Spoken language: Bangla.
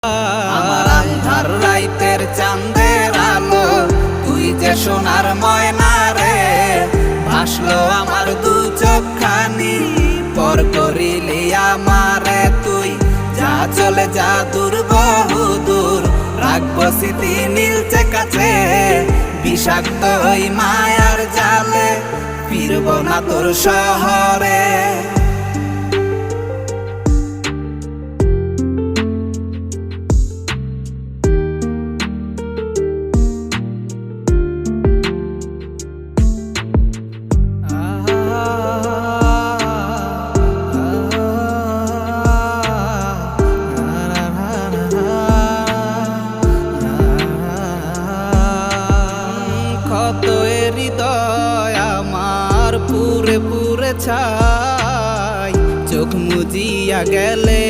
আমার আন্ধার রাইতের চাঁদের আলো, তুই যে সোনার ময়না রে। ভাসলো আমার দু চোখখানি, পর করিলি আমারে তুই। যা চলে যা দূর বহু দূর, রাখবো স্মৃতি নীলচে কাছে। বিষাক্ত ওই মায়ার জালে, ফিরবো না তোর শহরে। কত হৃদয় আমার পুরে পুরে ছাই, চোখ মুজিয়া গেলে